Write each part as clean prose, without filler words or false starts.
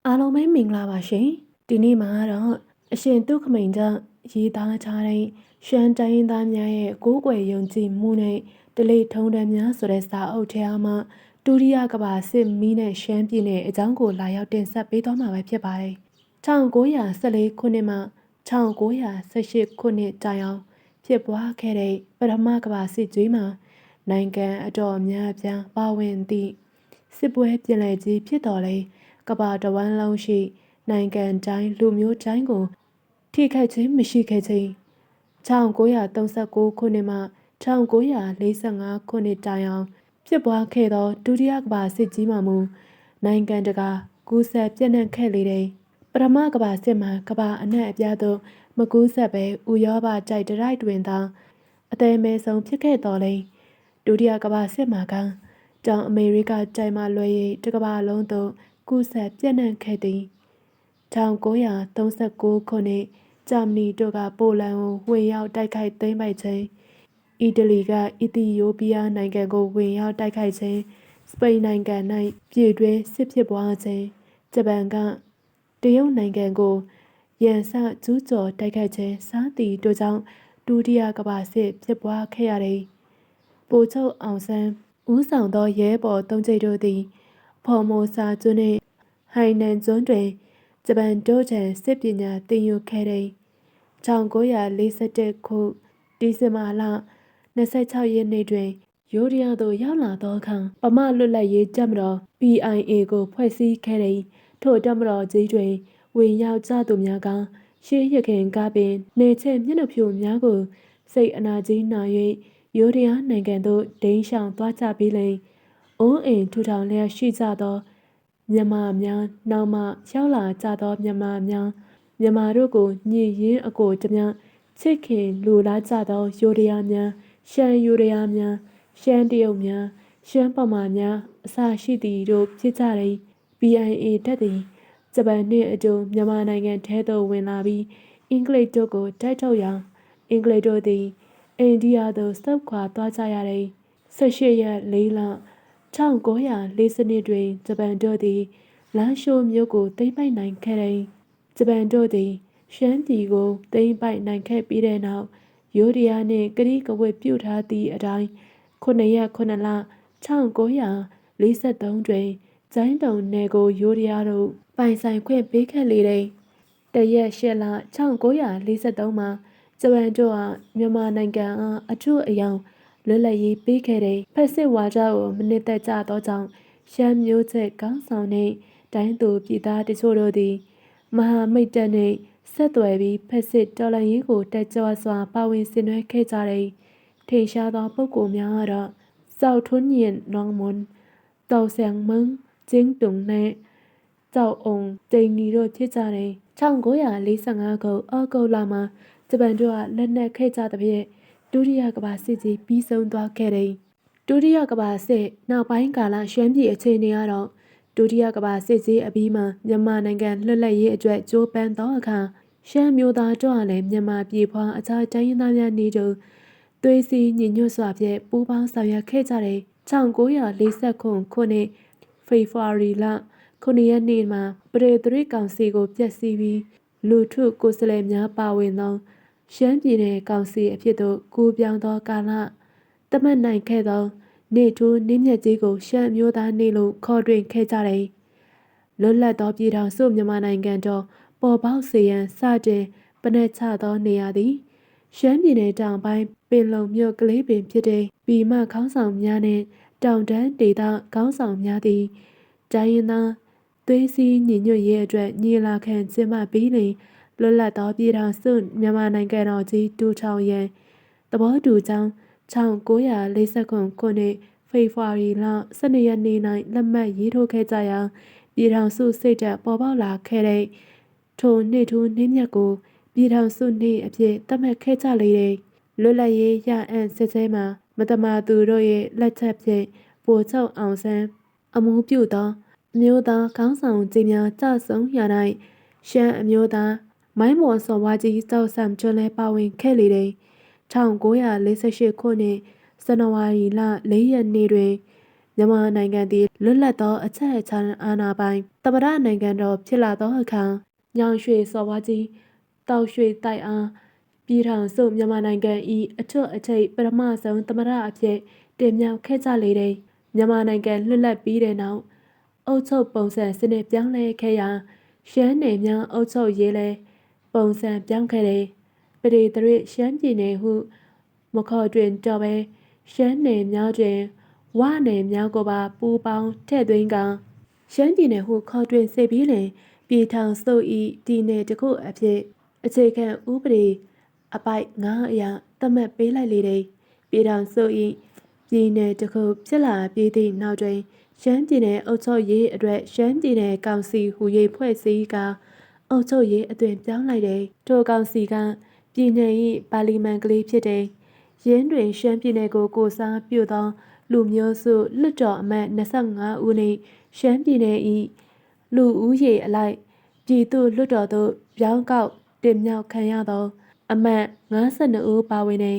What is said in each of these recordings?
အားလုံးပဲမင်္ဂလာပါရှင်ဒီနေ့မှာတော့အရှင်သူခမိန်ကြောင့်ရေးသားထားတဲ့ရှမ်းတိုင်းရင်းသားများရဲ့ကိုးကွယ်ယုံကြည်မှုနဲ့ဓလေ့ထုံးတမ်းများဆိုတဲ့စာအုပ်ထဲမှာဒုတိယကမ္ဘာစစ်မီးနဲ့ရှမ်းပြည်နယ်အကြောင်းကိုလာရောက်တင်ဆက်ပေးသွားမှာပဲဖြစ်ပါတယ်1914ခုနှစ်မှ1918ခုနှစ်တိုင်အောင်ဖြစ်ပွားခဲ့တဲ့ပထမကမ္ဘာစစ်ကြီးမှာနိုင်ငံအတော်များအပြားပါဝင်သည့်စစ်ပွဲပြည်လည်ကြီးဖြစ်တော်လဲကမ္ဘာတဝန်းလုံးရှိနိုင်ငံတိုင်းလူမျိုးတိုင်းကိုထိခိုက်ခြင်းမရှိခဲ့ခြင်း1939ခုနှစ်မှ1945ခုနှစ်တိုင်အောင်ဖြစ်ပွားခဲ့သောဒုတိယကမ္ဘာစစ်ကြီးမှာမူနိုင်ငံတကာကူးစက်ပြန့်နှံ့ခဲ့လေတဲ့ပထမကမ္ဘာစစ်မှာကမ္ဘာအနှံ့အပြားသို့မကူးစက်ပဲဥရောပတိုက်တရိုက်တွင်သာအသေးမဲဆုံးဖြစ်ခဲ့တော်လဲဒုတိယကမ္ဘာစစ်မှာကတောင်အမေရိကတိုက်မှလွှဲ၍တစ်ကမ္ဘာလုံးသို့ကူးစက်ပြန့်နှံ့ခဲ့သည်1939ခုနှစ်ဂျာမနီတို့ကပိုလန်ကိုဝင်ရောက်တိုက်ခိုက်သိမ်းပိုက်ခြင်းအီတလီကအီသီယိုးပီးယားနိုင်ငံကိုဝင်ရောက်တိုက်ခိုက်ခြင်းစပိန်နိုင်ငံ၌ပြည်တွင်းစစ်ဖြစ်ပွားခြင်းဂျပန်ကတရုတ်နိုင်ငံကိုရန်စကျူးကျော်တိုက်ခိုက်ခြင်းစသည်တို့ကြောင့်ဒုတိယကမ္ဘာစစ်ဖြစ်ပွားခဲ့ရသည်ဗိုလ်ချုပ်အောင်ဆန်းဦးဆောင်သောရဲဘော်သုံးကျိပ်တို့သည်ဖော်မိုဆာကျွန်းနှင့်ဟိုင်နန်ကျွန်းတွင်ဂျပန်တို့ထံစစ်ပညာသင်ယူခဲ့တဲ့1941ခုဒီဇင်ဘာလ26ရက်နေ့တွင်ရိုးရာသို့ရောက်လာသောအခါပမလွတ်လပ်ရေးတပ်မတော် PIA ကိုဖွဲ့စည်းခဲ့တဲ့ထိုတပ်မတော်ကြီးတွင်ဝင်ရောက်ကြသူများကရှေးရခင်ကပင်နေချက်မျက်နှာဖြူများကိုစိတ်အနာကြီးနာ၍ရိုးရာနိုင်ငံသို့ဒိမ်းရှောင်သွားကြပြီးလင်အိုးအိမ်ထူထောင်လျက်ရှိကြသောမြန်မာများနောက်မှရောက်လာကြသောမြန်မာတို့ကိုညှိရင်းအကိုတမျှချစ်ခင်လူလားကြသောရိုးရာများရှမ်းရိုးရာများရှမ်းတရုတ်များရှမ်းပမာများအစရှိသည်တို့ဖြစ်ကြတဲ့ PIA တပ်သည်ဂျပန်နှင့်အတူမြန်မာနိုင်ငံထဲသို့ဝင်လာပြီးအင်္ဂလိပ်တို့ကိုတိုက်ထုတ်ရာအင်္ဂလိပ်တို့သည်အိန္ဒိယသို့ဆုတ်ခွာသွားကြရတဲ့18ရက်4လ1942တွင်ဂျပန်တို့သည်လမ်းရှိုးမြို့ကိုသိမ်းပိုက်နိုင်ခဲ့တဲ့ဂျပန်တို့သည်ရှမ်းပြည်ကိုသိမ်းပိုက်နိုင်ခဲ့ပြီးတဲ့နောက်ရိုးရာနှင့်ကတိကဝတ်ပြုထားသည့်အတိုင်း9ရက်9လ1943တွင်ကျိုင်းတုံနယ်ကိုရိုးရာတို့ပိုင်ဆိုင်ခွင့်ပေးခဲ့လေတဲ့တရက်8လ1943မှာဂျပန်တို့အားမြန်မာနိုင်ငံအားအထူးအယောင်လွတ်လပ်ရေးပေးခဲ့တဲ့ဖက်စစ်ဝါဒကိုမနစ်သက်ကြသောကြောင့်ရှမ်းမျိုးဆက်ကောင်းဆောင်နှင့်တိုင်းသူပြည်သားတချို့တို့သည်မဟာမိတ်တပ်နှင့်ဆက်သွယ်ပြီးဖက်စစ်တော်လှန်ရေးကိုတက်ကြွစွာပါဝင်ဆင်နွှဲခဲ့ကြတဲ့ထင်ရှားသောပုဂ္ဂိုလ်များကတော့ဇောက်ထွန်းညင်နောင်မွန်တောက်ဆန်မန်းကျင်းတုံနှင့်ကျောက်အောင်တိန်နီတို့ဖြစ်ကြတဲ့1945ခုဩဂုတ်လမှာဂျပန်တို့ကလက်နက်ခဲ့ကြသဖြင့်ဒုတိယကမ္ဘာစစ်ကြီးပြီးဆုံးသွားခဲ့တဲ့ဒုတိယကမ္ဘာစစ်နောက်ပိုင်းကာလရှမ်းပြည်အခြေအနေကတော့ဒုတိယကမ္ဘာစစ်ကြီးအပြီးမှာမြန်မာနိုင်ငံလွတ်လပ်ရေးအတွက်ကြိုးပမ်းသောအခါရှမ်းမျိုးသားတို့အားလည်းမြန်မာပြည်ဖွားအခြားတိုင်းရင်းသားများနေတူသွေးစည်းညီညွတ်စွာဖြင့်ပူးပေါင်းဆောင်ရွက်ခဲ့ကြတဲ့1940ခုနှစ်ဖေဖော်ဝါရီလ9ရက်နေ့မှာပရိသရိကောင်စီကိုဖျက်ဆီးပြီးလူထုကိုယ်စားလှယ်များပါဝင်သောရှမ်းပြည်နယ်ကောင်စီအဖြစ်သို့ကူးပြောင်းသောကာလသတ်မှတ်နိုင်ခဲ့သောနေထိုးနင်းမြတ်ကြီးကိုရှမ်းမျိုးသားနေလို့ခေါ်တွင်ခဲ့ကြတယ်လွတ်လပ်သောပြည်ထောင်စုမြန်မာနိုင်ငံတော်ပေါ်ပေါက်စေရန်စတင်ပနက်ချသောနေရာသည်ရှမ်းပြည်နယ်တောင်ပိုင်းပင်လုံမြို့ကလေးပင်ဖြစ်တဲ့ပြည်မခေါင်းဆောင်များနှင့်တောင်တန်းဒေသခေါင်းဆောင်များသည်တိုင်းရင်းသားသွေးစည်းညီညွတ်ရေးအတွက်ညီလာခံကျင်းပပြီးလျှင်လွတ်လပ်သောပြည်ထောင်စုမြန်မာနိုင်ငံတော်ကြီးထူထောင်ရန်သဘောတူကြောင်း1940ခုနှစ်ဖေဖော်ဝါရီလ12ရက်နေ့၌လက်မှတ်ရေးထိုးခဲ့ကြရာပြည်ထောင်စုစိတ်ဓာတ်ပေါ်ပေါက်လာခဲ့တဲ့ထိုနေ့ထူးနေ့မြတ်ကိုပြည်ထောင်စုနေ့အဖြစ်သတ်မှတ်ခဲ့ကြလေတဲ့လွတ်လပ်ရေးရအံ့စစ်သေးမှာမတမာသူတို့ရဲ့လက်ချက်ဖြင့်ဗိုလ်ချုပ်အောင်ဆန်းအမှုပြုသောအမျိုးသားခေါင်းဆောင်ကြီးများကြဆုံးရ၌ရှမ်းအမျိုးသားမိုင်းမော်စော်ဝါကြီးတောက်ဆမ်ကျွန်းလဲပါဝင်ခဲ့လေတဲ့1948ခုနှစ်ဇန်နဝါရီလ4ရက်နေ့တွင် မြန်မာနိုင်ငံသည်လွတ်လပ်သောအချက်အချာအာဏာပိုင်သမ္မတနိုင်ငံတော်ဖြစ်လာသောအခါညောင်ရွှေစော်ဘွားကြီးတောက်ရွှေတိုက်အားပြည်ထောင်စုမြန်မာနိုင်ငံ၏အထွတ်အထိပ်ပထမဆုံးသမ္မတအဖြစ်တင်မြှောက်ခဲ့ကြလေတဲ့မြန်မာနိုင်ငံလွတ်လပ်ပြီးတဲ့နောက်အုပ်ချုပ်ပုံစံစနစ်ပြောင်းလဲခဲ့ရာရှမ်းနယ်များအုပ်ချုပ်ရေးလဲပုံစံပြောင်းခဲ့တယ်ပရိသရရှမ်းပြည်နယ်ဟုမခေါ်တွင်တော့ပဲရှမ်းနယ်များတွင်ဝနယ်များကိုပါပူးပေါင်းထည့်သွင်းကရှမ်းပြည်နယ်ဟုခေါ်တွင်စေပြီးလင်ပြည်ထောင်စု၏ပြည်နယ်တစ်ခုအဖြစ်အခြေခံဥပဒေအပိုက်9အရာသတ်မှတ်ပေးလိုက်လေတဲ့ပြည်ထောင်စု၏ပြည်နယ်တစ်ခုဖြစ်လာပြီးသည့်နောက်တွင်ရှမ်းပြည်နယ်အုပ်ချုပ်ရေးအတွက်ရှမ်းပြည်နယ်ကောင်စီဟူ၍ဖွဲ့စည်းကအုပ်ချုပ်ရေးအသွင်ပြောင်းလိုက်တဲ့ထိုကောင်စီကပြည်နယ်၏ပါလီမန်ကလေးဖြစ်တဲ့ရင်းတွင်ရှမ်းပြည်နယ်ကိုကိုစားပြုသောလူမျိုးစုလွှတ်တော်အမတ်25ဦးနှင့်ရှမ်းပြည်နယ်၏လူဦးရေအလိုက်ပြည်သူ့လွှတ်တော်သို့ပြောင်းကောက်တင်မြှောက်ခံရသောအမတ်52ဦးပါဝင်တဲ့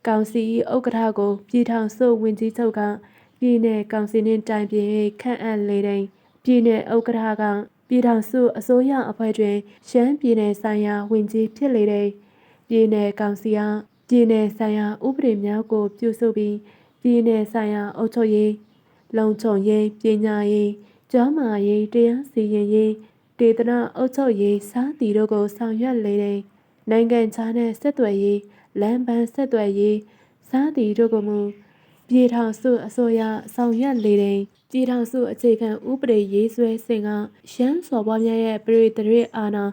ကောင်စီ၏ဥက္ကဋ္ဌကိုပြည်ထောင်စုဝန်ကြီးချုပ်ကပြည်နယ်ကောင်စီနှင့်တိုင်ပင်ခန့်အပ်လေတဲ့ပြည်နယ်ဥက္ကဋ္ဌကပြည်ထောင်စုအစိုးရအဖွဲ့တွင်ရှမ်းပြည်နယ်ဆိုင်ရာဝန်ကြီးဖြစ်လေတဲ့ပြည်နယ်ကောင်စီအားပြည်နယ်ဆိုင်ရာဥပဒေများကိုပြုစုပြီးပြည်နယ်ဆိုင်ရာအုပ်ချုပ်ရေးလုံခြုံရေးပညာရေးကျန်းမာရေးတရားစီရင်ရေးဒေသနာအုပ်ချုပ်ရေးစသည်တို့ကိုဆောင်ရွက်လေတဲ့နိုင်ငံခြားနှင့်ဆက်သွယ်ရေးလမ်းပန်းဆက်သွယ်ရေးစသည်တို့ကိုမူပြည်ထောင်စုအစိုးရဆောင်ရွက်လေတဲ့ပြည်ထောင်စုအခြေခံဥပဒေရေးဆွဲစဉ်ကရှမ်းစော်ဘွားများရဲ့ပရိသရအာဏာ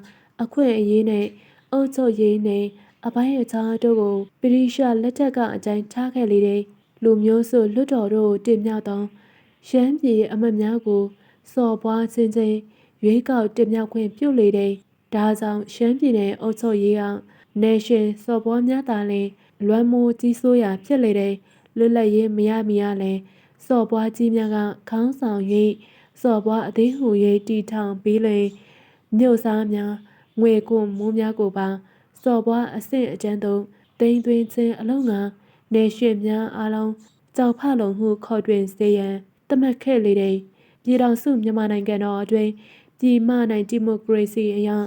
အခွင့်အရေးနဲ့အုပ်ချုပ်ရေးနဲ့အပိုင်းအခြားတို့ကိုဗြိတိရှလက်ထက်ကအကြိုင်ထားခဲ့လေတဲ့လူမျိုးစုလွတ်တော်တို့တင်မြှောက်သောရှမ်းပြည်အမတ်များကိုစော်ဘွားချင်းချင်းရွေးကောက်တင်မြှောက်ခွင့်ပြုလေတဲ့ဒါကြောင့်ရှမ်းပြည်နယ်အုပ်ချုပ်ရေးကနေရှင်စော်ဘွားများသာလျှင်လွမ်းမိုးကြီးစိုးရာဖြစ်လေတဲ့လွတ်လပ်ရေးမရမီရလည်းစော်ဘွားကြီးများကခေါင်းဆောင်၍စော်ဘွားအသေးဟူ၍တီထောင်ပြီးလျှင်မြို့စားများငွေကွန်မိုးများကိုပါစော်ဘွားအဆင့်အတန်းသို့တိမ်သွင်းခြင်းအလုံးကနေရှင်များအားလုံးကြောက်ဖလုံမှုခေါ်တွင်စေရန်သတ်မှတ်ခဲ့လေတဲ့ပြည်ထောင်စုမြန်မာနိုင်ငံတော်အတွင်းပြည်မနိုင်ဒီမိုကရေစီအရာ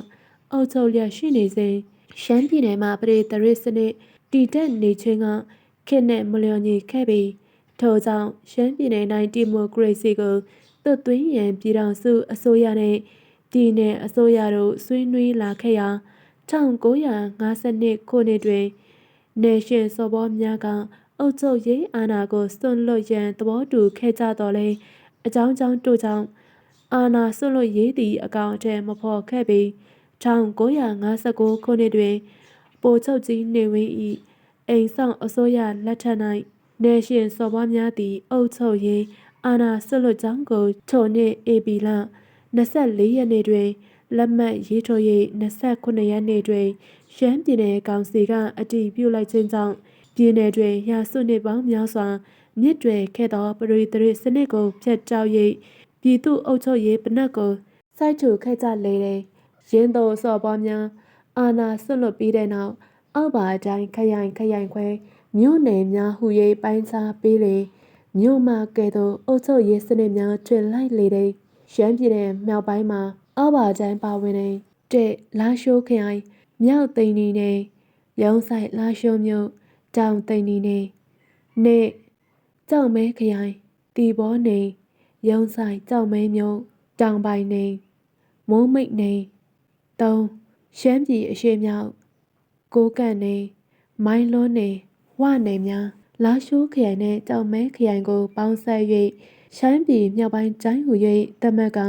အုပ်ချုပ်လျက်ရှိနေစဉ်ရှမ်းပြည်နယ်မှာပရိသရစနစ်တည်တက်နေခြင်းကခေတ်နဲ့မလျော်ညီခဲ့ပြီးထို့ကြောင့်ရှမ်းပြည်နယ်၌ဒီမိုကရေစီကိုသွတ်သွင်းရန်ပြည်ထောင်စုအစိုးရနှင့်ပြည်နယ်အစိုးရတို့ဆွေးနွေးလာခဲ့ရာ1952ခုနှစ်တွင်နေရှင်စော်ဘွားများကအုပ်ချုပ်ရေးအာဏာကိုစွန့်လွတ်ရန်သဘောတူခဲ့ကြတော်လဲအကြောင်းတို့ကြောင့်အာဏာစွန့်လွတ်ရေးသည်အကောင်အထည်မဖော်ခဲ့ပြီး1959ခုနှစ်တွင်ပိုချုပ်ကြီးနေဝင်း၏အိမ်ဆောင်အစိုးရလက်ထက်၌နေရှင်စော်ဘွားများသည်အုပ်ချုပ်ရေးအာဏာစွန့်လွတ်ကြောင်းကိုထိုနှစ်ဧပြီလ24ရက်နေ့တွင်လက်မှတ်ရေးထိုး၍29ရက်နေ့တွင်ရှမ်းပြည်နယ်ကောင်စီကအတည်ပြုလိုက်ခြင်းကြောင့်ပြည်နယ်တွင်ရာစုနှစ်ပေါင်းများစွာမြစ်တွယ်ခဲ့သောပရိသရစနစ်ကိုဖျက်တောက်၍ပြည်သူ့အုပ်ချုပ်ရေးပနက်ကိုစိုက်ထူခဲ့ကြလေတဲ့ရင်းသောစော်ဘွားများအာဏာစွန့်လွတ်ပြီးတဲ့နောက်အောက်ပါအတိုင်းခရိုင်ခွဲမြို့နယ်များဟူ၍ပိုင်းခြားပေးလေမြို့မှာကဲ့သို့အုပ်ချုပ်ရေးစနစ်များထွင်လိုက်လေတဲ့ရှမ်းပြည်နယ်မြောက်ပိုင်းမှာအောက်ပါတိုင်းပါဝင်တဲ့လာရှိုးခရိုင်မြောက်သိန်းနီနယ်ရုံးဆိုင်လာရှိုးမြို့တောင်သိန်းနီနယ်ကြောက်မဲခရိုင်တီဘောနယ်ရုံးဆိုင်ကြောက်မဲမြို့တောင်ပိုင်းနယ်မုံးမိတ်နယ်3ရှမ်းပြည်အရှေ့မြောက်ကိုကန့်နယ်မိုင်းလွန်းနယ်ဝနယ်များလာရှိုးခရိုင်နှင့်ကြောက်မဲခရိုင်ကိုပေါင်းစပ်၍ရှမ်းပြည်မြောက်ပိုင်းတိုင်းဟူ၍သတ်မှတ်က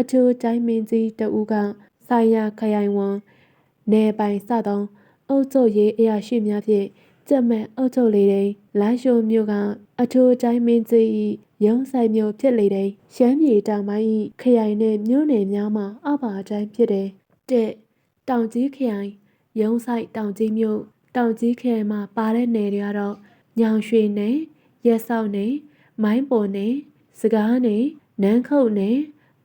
အထူးတိုင်းမင်းကြီးတဦးကဆိုင်ရာခရိုင်ဝန်နယ်ပိုင်စသောအုပ်ချုပ်ရေးအရာရှိများဖြင့်ကြက်မဲ့အုပ်ချုပ်လေတဲ့လာရှိုးမြို့ကအထူးတိုင်းမင်းကြီး၏ရုံးဆိုင်မြို့ဖြစ်လေတဲ့ရှမ်းပြည်တောင်ပိုင်း၏ခရိုင်နှင့်မြို့နယ်များမှာအောက်ပါအတိုင်းဖြစ်တဲ့တောင်ကြီးခရိုင်ရုံးဆိုင်တောင်ကြီးမြို့တောင်ကြီးခရိုင်မှာပါတဲ့နယ်တွေကတော့ညောင်ရွှေနယ်ရက်စောက်နယ်မိုင်းပေါ်နယ်စကားနယ်နန်းခုတ်နယ်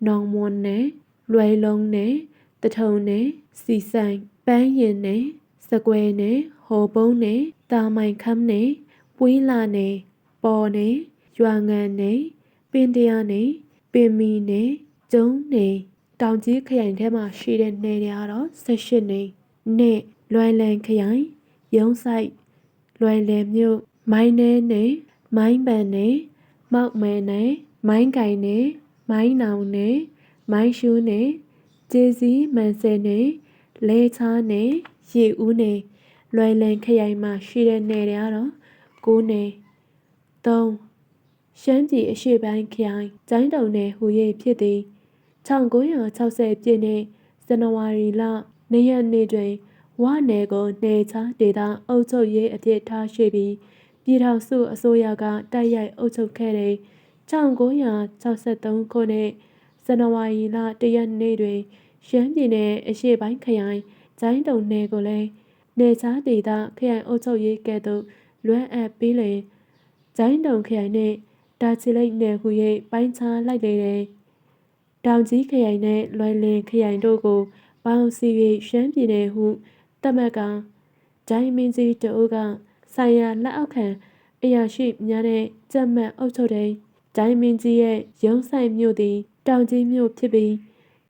နောင်မွန်နယ်လွယ်လုံးနယ်တထုံနယ်စီဆိုင်ပန်းရင်နယ်စကွဲနယ်ဟိုပုံးနယ်တာမိုင်ခမ်းနယ်ပွေးလာနယ်ပေါ်နယ်ရွာငံနယ် ပင်တရားနယ်ပင်မီနယ်ကျုံနယ်တောင်ကြီးခရိုင်ထဲမှာရှိတဲ့နယ်တွေကတော့18နယ်နဲ့လွိုင်လန်ခရိုင်ရုံးဆိုင်လွိုင်လန်မြို့မိုင်းနဲနယ်မိုင်းပန်နယ်မောက်မဲနယ်မိုင်းကိုင်နယ်မိုင်းနောင်နယ်မိုင်းရှူးနယ်ကျေးစီမန်ဆယ်နယ်လဲချားနယ်ရေဦးနယ်လွိုင်လန်ခရိုင်မှာရှိတဲ့နယ်တွေကတော့9နယ်3ရှမ်းပြည်အရှေ့ပိုင်းခရိုင်ကျိုင်းတုံနယ်ဟူ၍ဖြစ်သည်1960ပြည့်နှစ်ဇန်နဝါရီလ2ရက်နေ့တွင်ဝနယ်ကိုနယ်ခြားဒေသအုပ်ချုပ်ရေးအဖြစ်ထားရှိပြီးပြည်ထောင်စုအစိုးရကတိုက်ရိုက်အုပ်ချုပ်ခဲ့တဲ့1963ခုနှစ်ဇန်နဝါရီလ1ရက်နေ့တွင်ရှမ်းပြည်နယ်အရှေ့ပိုင်းခရိုင်ကျိုင်းတုံနယ်ကိုလည်းနယ်ခြားဒေသခရိုင်အုပ်ချုပ်ရေးကဲ့သို့လွှဲအပ်ပြီးလျှင်ကျိုင်းတုံခရိုင်နှင့်တာချီလိတ်နယ်ဟူ၍ပိုင်းခြားလိုက်လေတယ်။တောင်ကြီးခရိုင်နှင့်လွိုင်လင်ခရိုင်တို့ကိုပေါင်းစည်း၍ရှမ်းပြည်နယ်ဟုသတ်မှတ်ကာဂျိုင်းမင်းကြီးတဦးကဆိုင်ရာလက်အောက်ခံအရာရှိများနှင့်ကြက်မှတ်အုပ်ချုပ်တဲ့ဂျိုင်းမင်းကြီးရဲ့ရုံးဆိုင်မြို့သည်တောင်ကြီးမြို့ဖြစ်ပြီး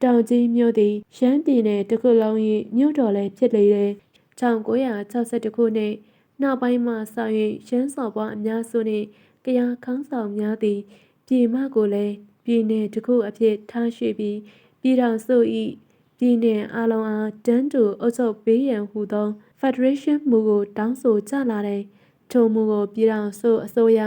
တောင်ကြီးမြို့သည်ရှမ်းပြည်နယ်တစ်ခုလုံး၏မြို့တော်လည်းဖြစ်လေတယ်။1962ခုနှစ်နောက်ပိုင်းမှစ၍ရှမ်းစော်ဘွားအများစုနှင့်ကယားခေါင်းဆောင်များသည်ပြည်မကိုလည်းပြည်နယ်တစ်ခုအဖြစ်ထားရှိပြီးပြည်ထောင်စု၏ပြည်နယ်အလုံးအားတန်းတူအုပ်ချုပ်ပေးရန်ဟူသော Federation မူကိုတောင်းဆိုကြလာတယ်။ထိုမူကိုပြည်ထောင်စုအစိုးရ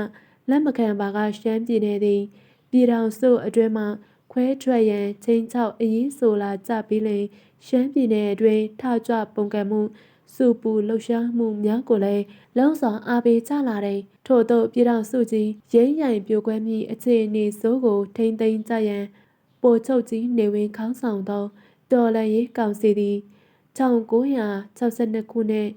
လက်မခံပါကရှမ်းပြည်နယ်သည်ပြည်ထောင်စုအတွင်းမှခွဲထွက်ရန်ချင်းချောက်အရေးဆိုလာကြပြီးလျှင်ရှမ်းပြည်နယ်အတွင်းထကြွပုန်ကန်မှုစုပူလှုပ်ရှားမှုများကိုလည်းလုံးစွာအားပေးကြလာတယ်။ထို့သောပြည်ထောင်စုကြီးရိမ့်ရိုင်ပြိုကွဲမိအခြေအနေဆိုးကိုထိမ့်သိမ်းကြရန်ဗိုလ်ချုပ်ကြီးနေဝင်းခေါင်းဆောင်သောတော်လှန်ရေးကောင်စီသည်1962ခုနှစ်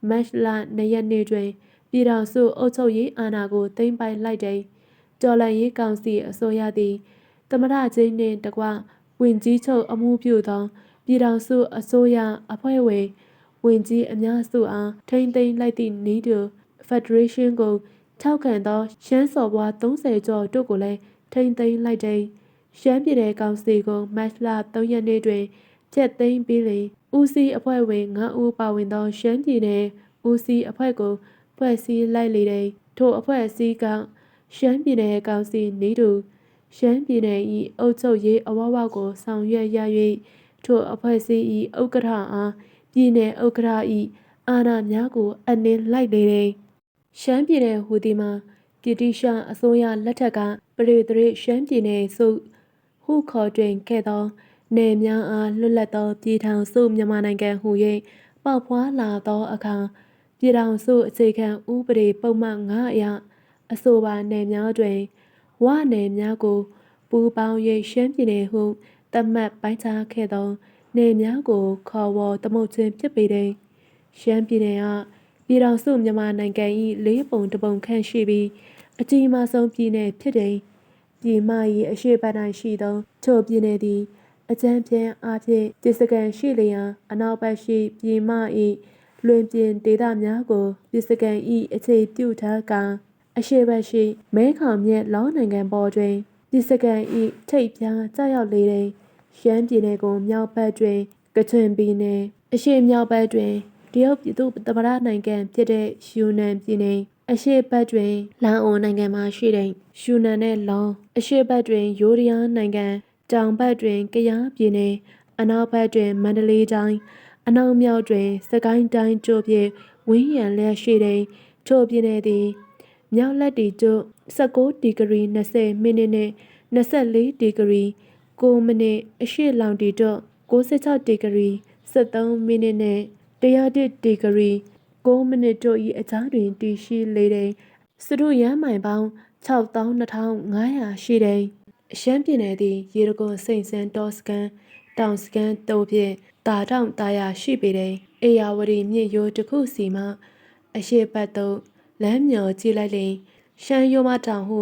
မတ်လ2ရက်နေ့တွင်ပြည်ထောင်စုအုပ်ချုပ်ရေးအာဏာကိုသိမ်းပိုက်လိုက်တယ်။တော်လှန်ရေးကောင်စီအစိုးရသည်သမ္မတကြီးနှင့်တကွဝန်ကြီးချုပ်အမှုပြုသောပြည်ထောင်စုအစိုးရအဖွဲ့ဝင်ဝန်ကြီးအများစုအားထိန်းသိမ်းလိုက်သည့်နည်းတူ Federation ကိုထောက်ခံသောရှမ်းစော်ဘွား30ကျော်တို့ကိုလည်းထိန်းသိမ်းလိုက်တယ်။ရှမ်းပြည်နယ်ကောင်စီကိုမတ်လ3ရက်နေ့တွင်ဖျက်သိမ်းပြီးလျှင်ဦးစီးအဖွဲ့ဝင်9ဦးပါဝင်သောရှမ်းပြည်နယ်ဦးစီးအဖွဲ့ကိုဖွဲ့စည်းလိုက်လေတယ်။ထိုအဖွဲ့အစည်းကရှမ်းပြည်နယ်ကောင်စီနည်းတူရှမ်းပြည်နယ်၏အုပ်ချုပ်ရေးအဝဝကိုဆောင်ရွက်ရ၍ထိုအဖွဲ့အစည်း၏ဥက္ကဋ္ဌအားပြည်နယ်ဥက္ကဋ္ဌ၏အာဏာများကိုအနှင်းလိုက်လေတယ်။ရှမ်းပြည်နယ်ဟူသည်မှာဗြိတိရှအစိုးရလက်ထက်ကပရိသရေရှမ်းပြည်နယ်စုဟုခေါ်တွင်ခဲ့သောနယ်များအားလွတ်လပ်သောပြည်ထောင်စုမြန်မာနိုင်ငံဟူ၍ပေါက်ဖွားလာသောအခါပြည်ထောင်စုအခြေခံဥပဒေပုံမှန်9အရအဆိုပါနယ်များတွင်ဝနယ်များကိုပူးပေါင်း၍ရှမ်းပြည်နယ်ဟုသတ်မှတ်ပိုင်းခြားခဲ့သောနယ်များကိုခေါ်ဝေါ်သမုတ်ခြင်းဖြစ်ပေတယ်။ရှမ်းပြည်နယ်ကပြည်ထောင်စုမြန်မာနိုင်ငံ၏4ပုံ1ပုံခန့်ရှိပြီးအကြီးမားဆုံးပြည်နယ်ဖြစ်တယ်။ပြည်မ၏အရှေ့ဘက်၌ရှိသောထိုပြည်နယ်သည်အကြမ်းဖျင်းအားဖြင့်ဒေသခံရှိလျံအနောက်ဘက်ရှိပြည်မ၏လွင်ပြင်ဒေသများကိုပြည်စကန်၏အခြေပြုထားကာအရှေ့ဘက်ရှိမဲခေါင်မြစ်လောနိုင်ငံပေါ်တွင်ပြည်စကန်၏ထိပ်ပြားကျရောက်လေတယ်။ရှမ်းပြည်နယ်ကိုမြောက်ဘက်တွင်ကချင်ပြည်နယ်အရှေ့မြောက်ဘက်တွင်တရုတ်ပြည်သူ့သမ္မတနိုင်ငံဖြစ်တဲ့ယူနန်ပြည်နယ်အရှေ့ဘက်တွင်လာအိုနိုင်ငံမှာရှိတဲ့ယူနန်နဲ့လောအရှေ့ဘက်တွင်ယိုးဒယားနိုင်ငံတောင်ဘက်တွင်ကယားပြည်နယ်အနောက်ဘက်တွင်မန္တလေးတိုင်းအနောက်မြောက်တွင်စကိုင်းတိုင်းတို့ဖြင့်ဝန်းရံလျက်ရှိတဲ့ထိုပြည်နယ်သည်မြောက်လက်တီတို့19ဒီဂရီ20မိနစ်နှင့်24ဒီဂရီ9မိနစ်အရှေ့လောင်တီတို့96ဒီဂရီ73မိနစ်နှင့်101ဒီဂရီ9မိနစ်တို့၏အကြားတွင်တည်ရှိလေတဲ့စတုရန်မိုင်ပေါင်း62,500ရှိတဲ့ရှမ်းပြည်နယ်သည်ရေတံခွန်စိန်စန်းတောစကန်တောင်စကန်တို့ဖြင့်တာတောင်တာယာရှိပေတဲ့အေယာဝတီမြစ်ရိုးတစ်ခုစီမှအရှေ့ဘက်သို့လမ်းမျောကြည့်လိုက်လျှင်ရှမ်းရိုးမတောင်ဟု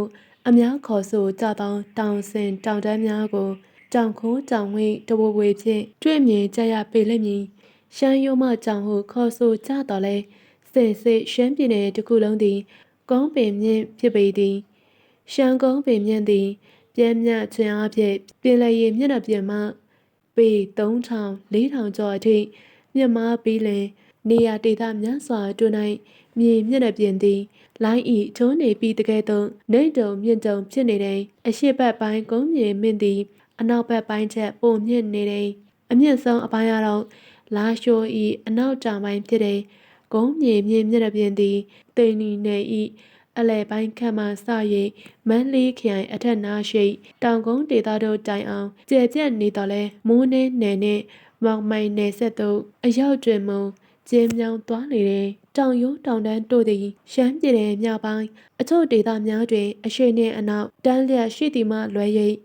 အများခေါ်ဆိုကြသောတောင်စင်တောင်တန်းများကိုတောင်ခိုးတောင်ဝိတ်တဝဝေဖြင့်တွေ့မြင်ကြရပေလိမ့်မည်ရှမ်းရိုးမကြောင်ဟုခေါ်ဆိုကြတော်လဲစင်စစ်ရှမ်းပြည်နယ်တစ်ခုလုံးသည်ကုန်းပင်မြင့်ဖြစ်ပေသည် ရှမ်းကုန်းပင်မြင့်သည်ပြင်းမြတ်ခြင်းအဖြစ်ပင်လယ်ရေမျက်နှာပြင်မှပေ3000 4000ကျော်အထိမြင့်မားပြီးလင်နေရာဒေသများစွာတွင်၌မြေမျက်နှာပြင်သည်လိုင်းဤထုံးနေပြီးတကယ်သို့နေတုံမြင့်တုံဖြစ်နေတဲ့အရှိတ်ဘက်ပိုင်းကုန်းမြေမြင့်သည်အနောက်ဘက်ပိုင်းချက်ပိုမြင့်နေတဲ့အမြင့်ဆုံးအပိုင်းကတော့လာရှိုးဤအနောက်တောင်ပိုင်းဖြစ်တဲ့ကုန်းမြေမြင့်မျက်နှာပြင်သည်တိန်နီနယ်ဤအလဲပိုင်းခန့်မှစ၍မန်းလေးခရိုင်အထက်နားရှိတောင်ကုန်းဒေသတို့တိုင်အောင်ကျယ်ပြန့်နေတော်လဲမိုးနှင်းနယ်နှင့်မောင်မိုင်နယ်ဆက်သို့အရောက်တွင်မူကျင်းမြောင်းသွားလေတဲ့တောင်ရိုးတောင်တန်းတို့သည်ရှမ်းပြည်နယ်မြောက်ပိုင်းအချို့ဒေသများတွင်အရှိနှင့်အနောက်တန်းလျက်ရှိသည်မှလွဲ၍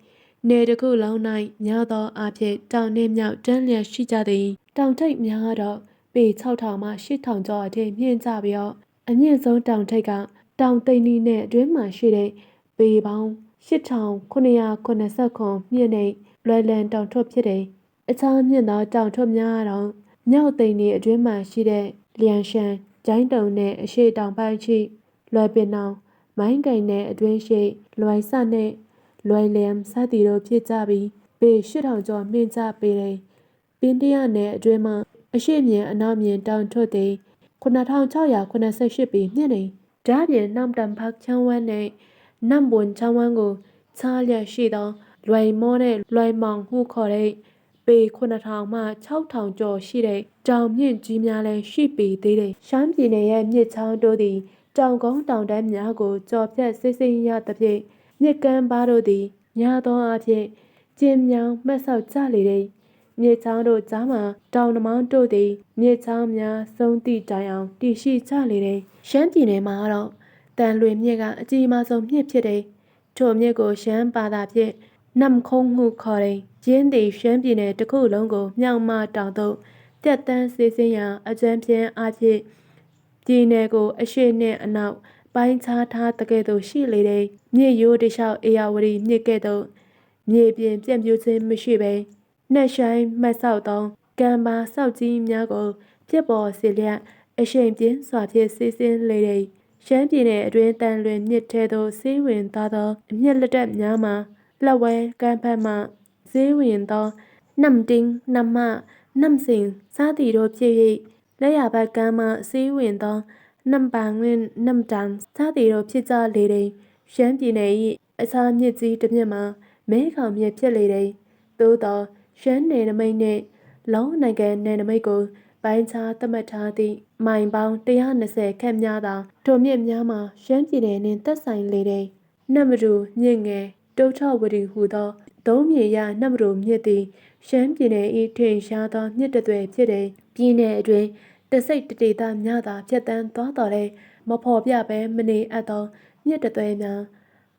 နေတစ်ခုလုံး၌များသောအားဖြင့်တောင်နှင့်မြောက်တန်းလျက်ရှိကြသည်တောင်ထိပ်များတော့ပေ6000မှ8000ကျော်အထိမြင့်ကြပြီးတော့အမြင့်ဆုံးတောင်ထိပ်ကတောင်သိန်းနီနဲ့အတွင်းမှာရှိတဲ့ပေပေါင်း8989မြင့်တဲ့လွယ်လန်တောင်ထွတ်ဖြစ်တယ်။အခြားမြင့်သောတောင်ထွတ်များတော့မြောက်သိန်းနီအတွင်းမှာရှိတဲ့လျန်ရှန်ကျိုင်းတုံနဲ့အရှိတောင်ပိုင်းရှိလွယ်ပင်နောင်မိုင်းကိန်နဲ့အတွင်းရှိလွယ်ဆနဲ့လွယ်လျံစသည်တို့ဖြစ်ကြပြီးပေ8000ကျော်မြင့်ကြပေတယ်။ပင်တရနယ်အတွင်းမှာအရှိမြင်အနောက်မြင်တောင်ထွတ်သည်9688ပေမြင့်နေ။ဒါပြင်နမ်တန်ဖတ်ချောင်းဝန်းနဲ့နမ်ဘွန်ချောင်းဝန်းကိုခြားလျက်ရှိသောလွယ်မောနဲ့လွယ်မောင်ဟုခေါ်တဲ့ပေ9000မှ6000ကျော်ရှိတဲ့တောင်မြင့်ကြီးများလည်းရှိပေသေးတယ်။ရှမ်းပြည်နယ်ရဲ့မြစ်ချောင်းတို့သည်တောင်ကုန်းတောင်တန်းများကိုကျော်ဖြတ်စစ်ဆေးရသဖြင့်မြစ်ကမ်းပါးတို့သည်များသောအားဖြင့်ကျင်းမြောင်းမှတ်ဆောက်ကြလေတဲ့မြစ်ချောင်းတို့ကြားမှာတောင်နှမောင်းတို့သည်မြစ်ချောင်းများဆုံးသည့်တိုင်အောင်တည်ရှိကြလေတဲ့ရှမ်းပြည်နယ်မှာတော့တန်လွင်မြစ်ကအကြီးမားဆုံးမြစ်ဖြစ်တဲ့ထိုမြစ်ကိုရှမ်းဘာသာဖြင့်နမ်ခုံးဟုခေါ်တဲ့ရင်းသည်ရှမ်းပြည်နယ်တစ်ခုလုံးကိုမြောက်မှတောင်သို့ပြတ်တန်းစေစင်းရာအကျန်းပြင်းအားဖြင့်ပြည်နယ်ကိုအရှိနှင့်အနောက်ပိုင်းခြားထားတကယ်သို့ရှိလေတဲ့မြစ်ရိုးတစ်လျှောက်အေယာဝတီမြစ်ကဲ့သို့မြေပြင်ပြန့်ပြူးခြင်းမရှိဘဲနှက်ဆိုင်မှတ်ဆောက်သောကံပါဆောက်ကြီးများကိုဖြစ်ပေါ်စေလျက်အရှိန်ပြင်းစွာဖြင့်စီးဆင်းလေတဲ့ရှမ်းပြည်နယ်အတွင်းတန်လွင်မြစ်ထဲသို့စီးဝင်သွားသောအမြင့်လက်တက်များမှာလက်ဝဲကမ်းဖက်မှစီးဝင်သောနမ်တင်းနမ်မနမ်စင်စားသည်တို့ဖြစ်၍လက်ရဘက်ကမ်းမှစီးဝင်သောနမ်ပန်ငင်းနမ်တန်စားသည်တို့ဖြစ်ကြလေတဲ့ရှမ်းပြည်နယ်၏အခြားမြစ်ကြီးတစ်မြစ်မှာမဲခေါင်မြစ်ဖြစ်လေတဲ့သို့သောရှမ်းနယ်နိမိတ်နှင့်လောနိုင်ငံနယ်နိမိတ်ကိုပိုင်းခြားသတ်မှတ်ထားသည့်မိုင်ပေါင်း120ခန့်များသောထိုမြစ်များမှာရှမ်းပြည်နယ်နှင့်သက်ဆိုင်လေတဲ့နတ်မတူမြင့်ငယ်တုတ်ထဝတီဟူသောသုံးမြေရနတ်မတူမြစ်သည်ရှမ်းပြည်နယ်၏ထင်ရှားသောမြစ်တစ်သွယ်ဖြစ်တဲ့ပြည်နယ်အတွင်းတစိတ်တဒေသများသာဖြတ်တန်းသွားတော်လဲမဖော်ပြဘဲမနေအပ်သောမြစ်တစ်သွယ်များ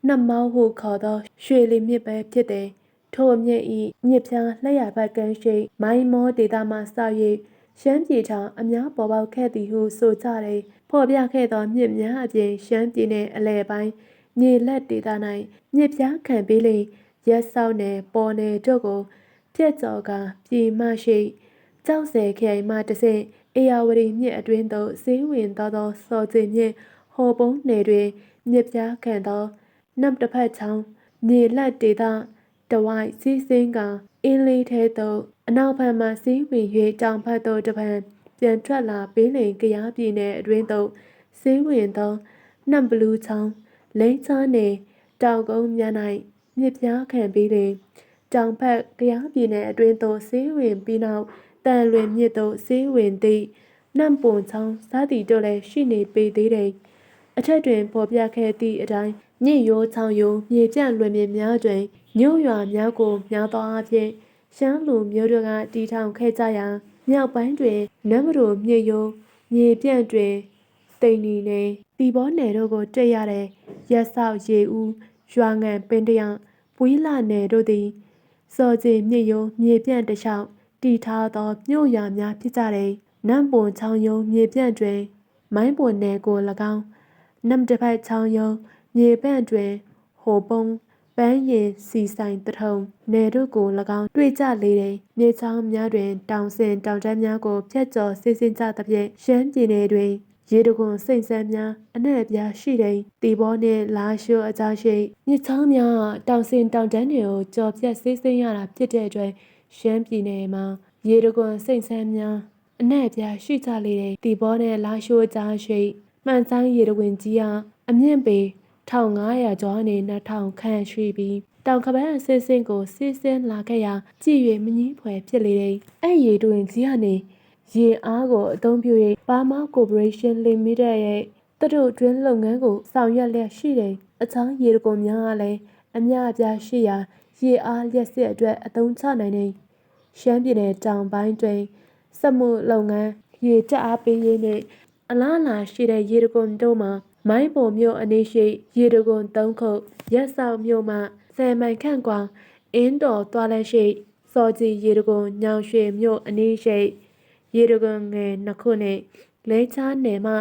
နတ်မောင်းဟုခေါ်သောရွှေလီမြစ်ပဲဖြစ်တယ်ထိုမြစ်၏မြစ်ဖြားလက်ရဘက်ကမ်းရှိမိုင်းမောဒေသမှစ၍ရှမ်းပြည်ထောင်အများပေါ်ပေါက်ခဲ့သည်ဟုဆိုကြတယ်ဖော်ပြခဲ့သောမြစ်များအပြင်ရှမ်းပြည်နယ်အလဲပိုင်းမြေလက်ဒေသ၌မြစ်ဖြားခံပြီးလျှင်ရက်ဆောက်နယ်ပေါ်နယ်တို့ကိုပြက်ကျော်ကပြည်မှရှိကြောက်စဲခရိုင်မှတဆင့်အေယာဝတီမြစ်အတွင်းသို့စီးဝင်သောစော်ကျင်မြစ်ဟော်ပုံးနယ်တွင်မြစ်ဖြားခံသောနမ်တစ်ဖက်ချောင်းမြေလက်ဒေသတဝိုက်စီးစင်းကအင်းလေးထဲသို့အနောက်ဘက်မှစီးဝင်၍တောင်ဘက်သို့တပံပြန်ထွက်လာပြီးလျှင်ကယားပြည်နယ်အတွင်းသို့စီးဝင်သောနမ်ဘလူးချောင်းလိန်ချားနယ်တောင်ကုန်းများ၌မြစ်ဖြားခံပြီးလျှင်တောင်ဘက်ကယားပြည်နယ်အတွင်းသို့စီးဝင်ပြီးနောက်တန်လွင်မြစ်သို့စီးဝင်သည့်နမ်ပွန်ချောင်းစားသည်တို့လည်းရှိနေပေသေးတယ်အထက်တွင်ဖော်ပြခဲ့သည့်အတိုင်းမြစ်ရိုးချောင်းရိုးမြေပြန့်လွင်ပြင်များတွင်မြို့ရွာများကိုများသောအားဖြင့်ရှမ်းလူမျိုးတို့ကတည်ထောင်ခဲ့ကြရာမြောက်ပိုင်းတွင်နမ်မတူမြစ်ရိုးမြေပြန့်တွင်တိန်နီနယ်တီဘောနယ်တို့ကိုတွေ့ရတဲ့ရက်ဆောက်ရေဦးရွာငံပင်တရပွီးလာနယ်တို့သည်စော်ကျင်မြစ်ရိုးမြေပြန့်တစ်လျှောက်တည်ထားသောမြို့ရွာများဖြစ်ကြတယ်နမ်ပွန်ချောင်းရိုးမြေပြန့်တွင်မိုင်းပွန်နယ်ကို၎င်းနမ်တစ်ဖက်ချောင်းရိုးမြေပြန့်တွင်ဟိုပုံးပန်းရင်စီဆိုင်တထုံနယ်တို့ကို၎င်းတွေ့ကြလေတဲ့မြေချောင်းများတွင်တောင်စင်တောင်တန်းများကိုဖြတ်ကျော်စီးဆင်းကြသဖြင့်ရှမ်းပြည်နယ်တွင် ရေတခွန်စိတ်ဆန်းများအနှံ့အပြားရှိတဲ့တီဘောနှင့်လာရှိုးအကြောင်းရှိမြစ်ချောင်းများတောင်စင်တောင်တန်းတွေကိုကြော်ပြတ်ဆေးဆင်းရတာဖြစ်တဲ့အတွက်ရှမ်းပြည်နယ်မှာရေတခွန်စိတ်ဆန်းများအနှံ့အပြားရှိကြလေတဲ့တီဘောနဲ့လာရှိုးအကြောင်းရှိမှန်ဆိုင်ရေတခွင်ကြီးဟာအမြင့်ပေ1500ကျော်နဲ့2000ခန့်ရှိပြီးတောင်ကပန်းအစင်းစင်းကိုစီးဆင်းလာခဲ့ရာကြည်၍မငြင်းဖွယ်ဖြစ်လေတဲ့အဲ့ရေတွင်ကြီးကနေရေအားကိုအသုံးပြု၍ Burma Corporation Limited ရဲ့တတုတွင်းလုပ်ငန်းကိုဆောင်ရွက်လျက်ရှိတဲ့အချောင်းရေတခွန်များကလည်းအများအပြားရှိရာရေအားလျက်စစ်အတွက်အသုံးချနိုင်တဲ့ရှမ်းပြည်နယ်တောင်ပိုင်းတွင်စက်မှုလုပ်ငန်းရေတက်အားပေးရေးနဲ့အလားအလာရှိတဲ့ရေတခွန်တို့မှာမိုင်းပုံမြို့အနီးရှိရေတခွန်3ခုရက်ဆောက်မြို့မှ10မိုင်ခန့်ကွာအင်းတော်သွားလက်ရှိစော်ကြီးရေတခွန်ညောင်ရွှေမြို့အနီးရှိရေတခွန်ငယ်2ခုနဲ့လဲချားနယ်မှ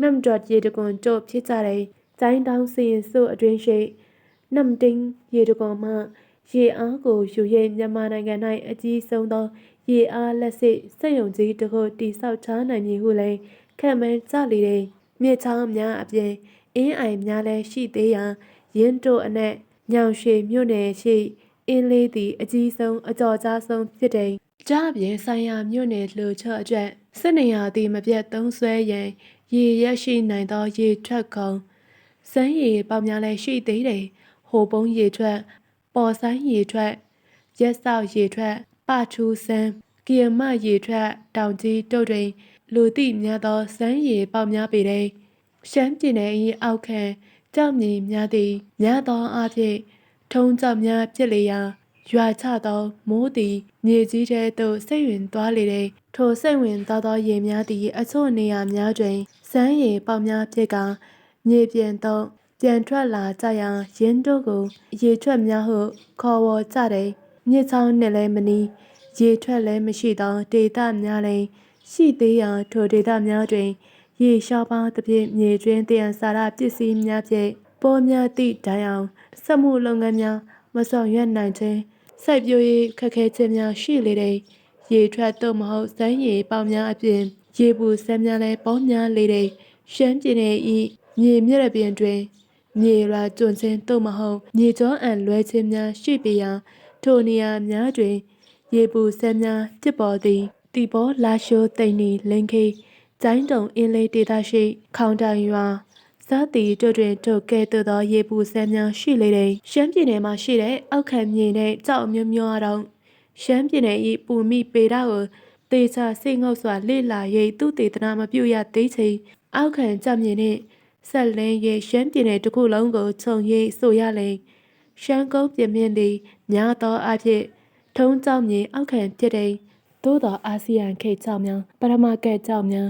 နမ်ဒတ်ရေတခွန်တို့ဖြစ်ကြတဲ့ကျိုင်းတောင်းစီရင်စုအတွင်းရှိနမ်တင်းရေတခွန်မှရေအားကိုယူ၍မြန်မာနိုင်ငံ၌အကြီးဆုံးသောရေအားလက်စစ်စက်ရုံကြီးတစ်ခုတည်ဆောက်ထားနိုင်မည်ဟုလည်းခံမှန်းကြလေတဲ့မြေချောင်းများအပြင်အင်းအိုင်များလည်းရှိသေးရာရင်းတို့အနက်ညောင်ရွှေမြို့နယ်ရှိအင်းလေးသည်အကြီးဆုံးအကြော်ကြားဆုံးဖြစ်တဲ့ကြပြင်ဆိုင်ရာမြို့နယ်လူချအတွက်စစ်နေရာသည်မပြတ်သုံးဆွဲရန်ရေရရှိနိုင်သောရေထွက်ကုန်စမ်းရေပေါများလည်းရှိသေးတယ်ဟိုပုံးရေထွက်ပေါ်ဆိုင်ရေထွက်ရက်ဆောက်ရေထွက်ပထူးစမ်းကီယမရေထွက်တောင်ကြီးတို့တွင်လူသိများသောစမ်းရေပေါများပေတဲ့ရှမ်းပြည်နယ်၏အောက်ခံကြောက်မြည်များသည်များသောအားဖြင့်ထုံးကြောက်များဖြစ်လေရာရွာချသောမိုးသည်မြေကြီးထဲသို့စိတ်ဝင်သွားလေတဲ့ထိုစိတ်ဝင်သွားသောရေများသည်အချို့နေရာများတွင်စမ်းရေပေါများဖြစ်ကမြေပြင်သို့ပြန်ထွက်လာကြရာရင်းတို့ကိုရေထွက်များဟုခေါ်ဝေါ်ကြတယ်မြစ်ချောင်းနှင့်လည်းမနီးရေထွက်လည်းမရှိသောဒေသများလည်းရှိသေးရာထိုဒေသများတွင်ရေလျှောက်ပါသဖြင့်မြေတွင်တယံစာရပစ္စည်းများဖြင့်ပေါ်များသည့်တိုင်အောင်စက်မှုလုပ်ငန်းများမဆောင်ရွက်နိုင်ခြင်းစိုက်ပျိုးရေးခက်ခဲခြင်းများရှိလေတဲ့ရေထွက်သို့မဟုတ်စမ်းရေပေါများအပြင်ရေပူစမ်းများလည်းပေါ်များလေတဲ့ရှမ်းပြည်နယ်၏မြေမြစ်ရပြင်တွင်မြေရွာကျွန်းခြင်းသို့မဟုတ်မြေကျောအံလွဲခြင်းများရှိပေရာထိုနေရာများတွင်ရေပူစမ်းများဖြစ်ပေါ်သည်တီဘောလာရှိုးတိန်နီလင်းခေးကျိုင်းတုံအင်းလေးဒေသရှိခေါင်တိုင်ရွာစသည်တို့တွင်ထိုကဲ့သို့သောရေပူစမ်းများရှိလေတဲ့ရှမ်းပြည်နယ်မှာရှိတဲ့အောက်ခံမြေနဲ့ကြောက်အမျိုးမျိုးအတော့ရှမ်းပြည်နယ်၏ပူမိပေတာကိုသေချာစိတ်ငုပ်စွာလေ့လာ၍သူတေသနာမပြုရသေးချေအောက်ခံကြောက်မြေနှင့်ဆက်လင်း၍ရှမ်းပြည်နယ်တစ်ခုလုံးကိုခြုံ၍ဆိုရလေရှမ်းကုန်းပြင်မြင့်သည်များသောအားဖြင့်ထုံးကြောက်မြေအောက်ခံဖြစ်တဲ့သို့သောအာဆီယံခေတ်ကြောက်များပထမကဲ့ကြောက်များ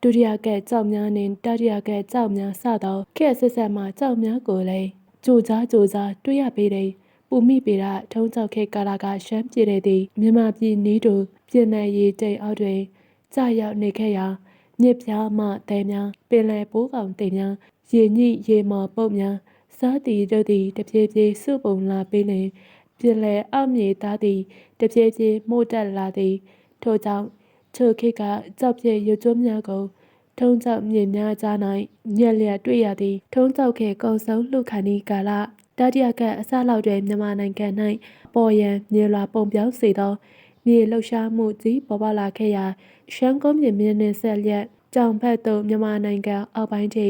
ဒုတိယကဲ့ကြောက်များနှင့်တတိယကဲ့ကြောက်များစသောခေတ်ဆက်ဆက်မှကြောက်များကိုလည်းကြိုကြားတွေ့ရပေတဲ့ပူမိပေတာထုံးကြောက်ခေတ်ကာလကရှမ်းပြည်နယ်သည်မြန်မာပြည်နီးတူပြည်နယ်ရေးတိမ်အောက်တွင်ကြာရောက်နေခဲ့ရာမြစ်ပြားမှတဲများပင်လယ်ပိုးကောင်တိမ်များရေညှိရေမော်ပုတ်များစားသည်တို့သည်တဖြည်းဖြည်းစုပုံလာပြီးလျှင်ပြည်လယ်အောက်မြေသားသည်တဖြည်းဖြည်းမှုတ်တက်လာသည်ထို့ကြောင့်ထိုခေတ်ကကြောက်ပြည့်ရုပ်ကျွမ်းများကိုထုံးကြောက်မြေများကြား၌ညက်လျက်တွေ့ရသည်ထုံးကြောက်ခေကုံဆုံးလှခဏီကာလတတိယကအစလောက်တွင်မြန်မာနိုင်ငံ၌ပေါ်ရန်မြေလွာပုံပြောင်းစေသောမြေလှုပ်ရှားမှုကြီးပေါ်ပေါက်လာခဲ့ရာရှမ်းကုန်းပြင်မြင်းနှင့်ဆက်လျက်ကြောင်ဖက်သို့မြန်မာနိုင်ငံအောက်ပိုင်းထိ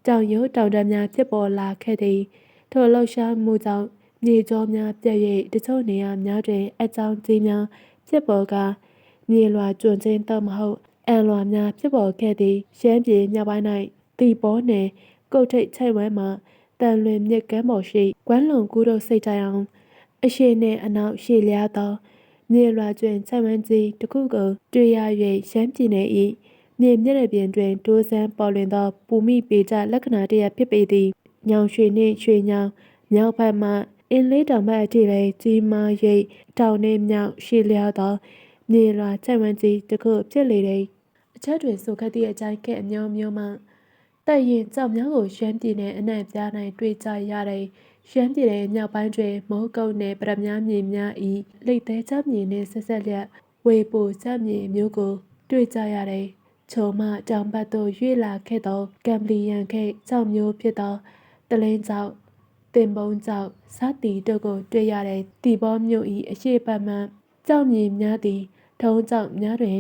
ကြောင်ရိုးတောင်တန်းများဖြစ်ပေါ်လာခဲ့သည်ထိုလှုပ်ရှားမှုကြောင့်မြေကျောများပြည့်၍တချို့နေရာများတွင်အကြောင်းကြီးများဖြစ်ပေါ်ကာမြေလွာကျွန်းချင်းတော့မဟုတ်အံလွာများဖြစ်ပေါ်ခဲ့သည်ရှမ်းပြည်မြောက်ပိုင်း၌တီဘောနယ်ကုတ်ထိပ်ချိတ်ဝဲမှတန်လွင်မြစ်ကမ်းပေါ်ရှိကွမ်းလုံကူးတို့စိတ်တိုင်အောင်အရှိနှင့်အနောက်ရှေ့လျားသောမြေလွာကျွန်းချိတ်ဝဲကြီးတစ်ခုကိုတွေ့ရ၍ရှမ်းပြည်နယ်၏မြေမြစ်ရပြင်တွင်တိုးစမ်းပေါ်လွင်သောပူမိပေကြလက္ခဏာတရဖြစ်ပေသည်ညောင်ရွှေနှင့်ရွှေညောင်မြောက်ဘက်မှအင်းလေးတောင်ဘက်အထိလည်းကြီးမား၍တောင်နှင့်မြောက်ရှေ့လျားသောမြေလွာချိတ်ဝဲကြီးတစ်ခုဖြစ်လေသည်အချက်တွင်ဆိုခဲ့သည့်အကြိုင်းကဲ့အမျိုးမျိုးမှတပ်ရင်ကြောက်များကိုရှမ်းပြည်နယ်အနှံ့ပြား၌တွေ့ကြရတဲ့ရှမ်းပြည်နယ်မြောက်ပိုင်းတွင်မိုးကုတ်နယ်ပရမများမြေများ၏လိတ်သေးချမြေနှင့်ဆက်ဆက်လျက်ဝေပိုချမြေမျိုးကိုတွေ့ကြရတဲ့ ချုံမှတောင်ဘက်သို့ရွေ့လာခဲ့သောကမ်ပလီယန်ခိတ်ကြောက်မျိုးဖြစ်သောတလင်းကြောက်တင်ပုံးကြောက်စသည်တို့ကိုတွေ့ရတဲ့တီဘောမြို့၏အရှိတ်ပတ်မှကြောက်မြည်များသည်ထုံးကြောက်များတွင်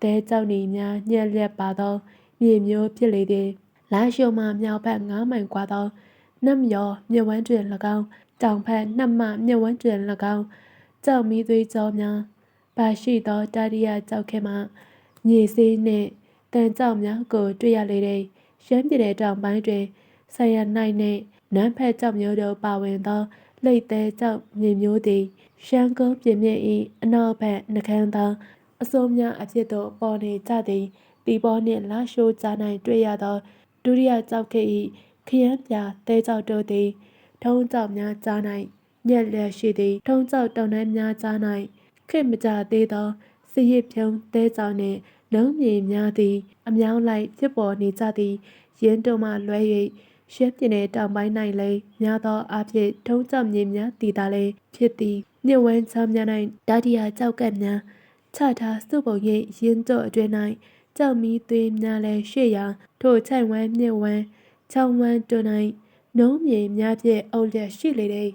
တဲကြောက်နေများညက်လျက်ပါသောမြေမျိုးဖြစ်လေသည်လာရှိုမှမြောက်ဘက်9မိုင်ကွာသောနတ်မျောမြဝန်းတွင်၎င်းတောင်ဘက်2မှမြဝန်းတွင်၎င်းကြောက်မီသွေးကြောများပါရှိသောတတိယကြောက်ခဲမှမြေစေးနှင့်တန်ကြောက်များကိုတွေ့ရလေသည်ရှမ်းပြည်နယ်တောင်ပိုင်းတွင်ဆယနိုင်နှင့်နန်းဖက်ကြောက်မျိုးတို့ပါဝင်သောလိတ်သေးကြောက်မြေမျိုးသည်ရှမ်းကုန်းပြင်မြင့်၏အနောက်ဘက်နှကန်းသောအစိုးများအဖြစ်သို့ပေါ်နေကြသည်တီဘောနှင့်လာရှိုးကြား၌တွေ့ရသောဒုတိယကြောက်ခေတ်၏ခရမ်းပြသေးကြောက်တို့သည်ထုံးကြောက်များကြား၌ညက်လျက်ရှိသည်ထုံးကြောက်တောင်တန်းများကြား၌ခေတ်မကြသေးသောစရစ်ဖြုံးသေးကြောက်နှင့်လုံးမြေများသည်အမြောင်းလိုက်ဖြစ်ပေါ်နေကြသည်ရင်းတို့မှလွဲ၍ရှမ်းပြည်နယ်တောင်ပိုင်း၌လည်းများသောအားဖြင့်ထုံးကြောက်မြေများတည်တာလည်းဖြစ်သည်မြဝန်းချောင်းများ၌တတိယကြောက်ကပ်များချထားစုပုံ၍ရင်းတို့အတွင်း၌ကြောက်မီသွေးများလည်းရှိရာထိုချိုင်ဝမ်းမြဝန်းချောင်းဝမ်းတို့၌နှုံးမြေများဖြင့်အုပ်လျက်ရှိလေသည်